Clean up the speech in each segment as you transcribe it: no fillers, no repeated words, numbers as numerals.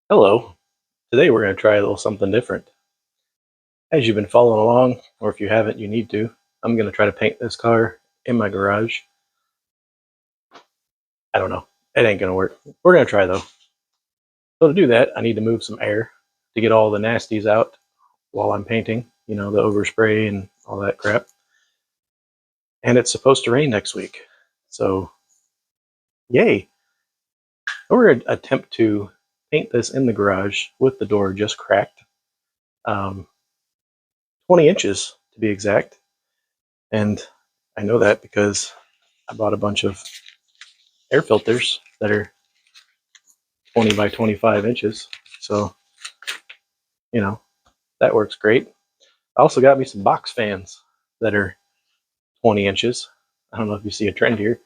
Hello. Today we're going to try a little something different. As you've been following along, or if you haven't, you need to, I'm going to try to paint this car in my garage. I don't know. It ain't going to work. We're going to try though. So to do that, I need to move some air to get all the nasties out while I'm painting, the overspray and all that crap. And it's supposed to rain next week. So, yay. We're going to attempt to paint this in the garage with the door just cracked. 20 inches to be exact. And I know that because I bought a bunch of air filters that are 20 by 25 inches. So, that works great. I also got me some box fans that are 20 inches. I don't know if you see a trend here.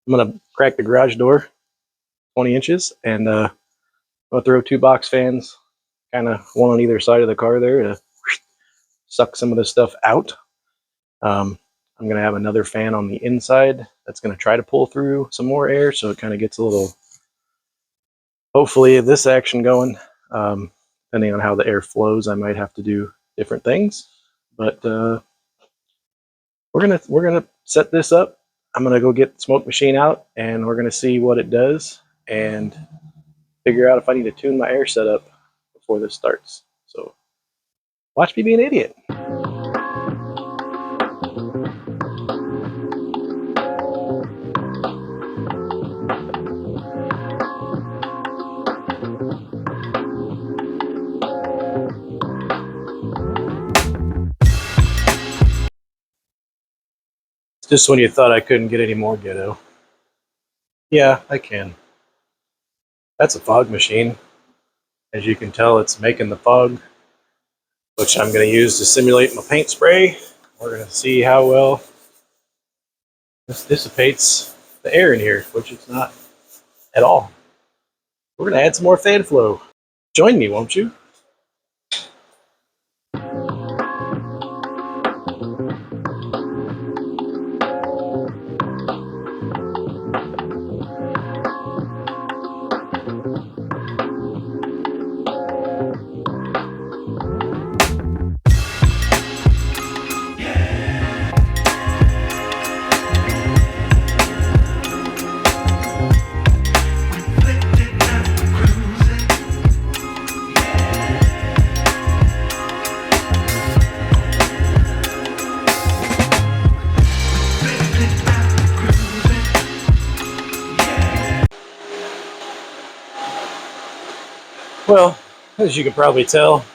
I'm going to crack the garage door 20 inches and I'm going to throw two box fans, kind of one on either side of the car there to suck some of this stuff out. I'm going to have another fan on the inside that's going to try to pull through some more air so it kind of gets a little, hopefully, this action going. Depending on how the air flows, I might have to do different things. But we're gonna set this up. I'm gonna go get the smoke machine out, and we're gonna see what it does and figure out if I need to tune my air setup before this starts. So watch me be an idiot. Just when you thought I couldn't get any more ghetto. Yeah, I can. That's a fog machine. As you can tell, it's making the fog, which I'm going to use to simulate my paint spray. We're going to see how well this dissipates the air in here, which it's not at all. We're going to add some more fan flow. Join me, won't you? Well, as you can probably tell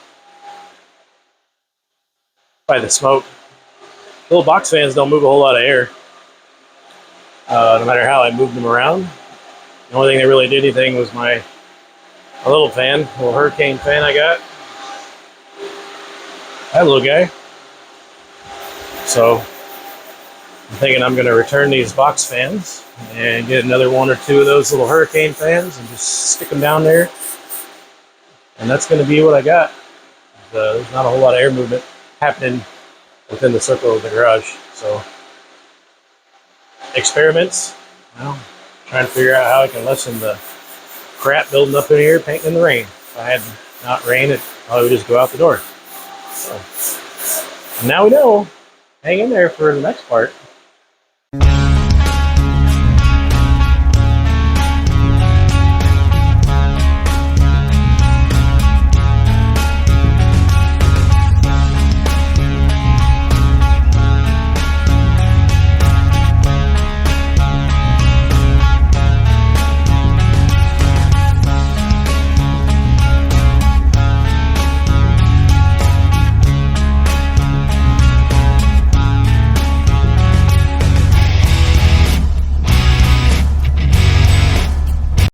by the smoke, little box fans don't move a whole lot of air. No matter how I moved them around. The only thing that really did anything was my little fan, little hurricane fan I got. That little guy. So I'm thinking I'm going to return these box fans and get another one or two of those little hurricane fans and just stick them down there. And that's going to be what I got. There's not a whole lot of air movement happening within the circle of the garage. So experiments, trying to figure out how I can lessen the crap building up in here painting in the rain. If I had not rain, it probably would just go out the door. So now we know. Hang in there for the next part.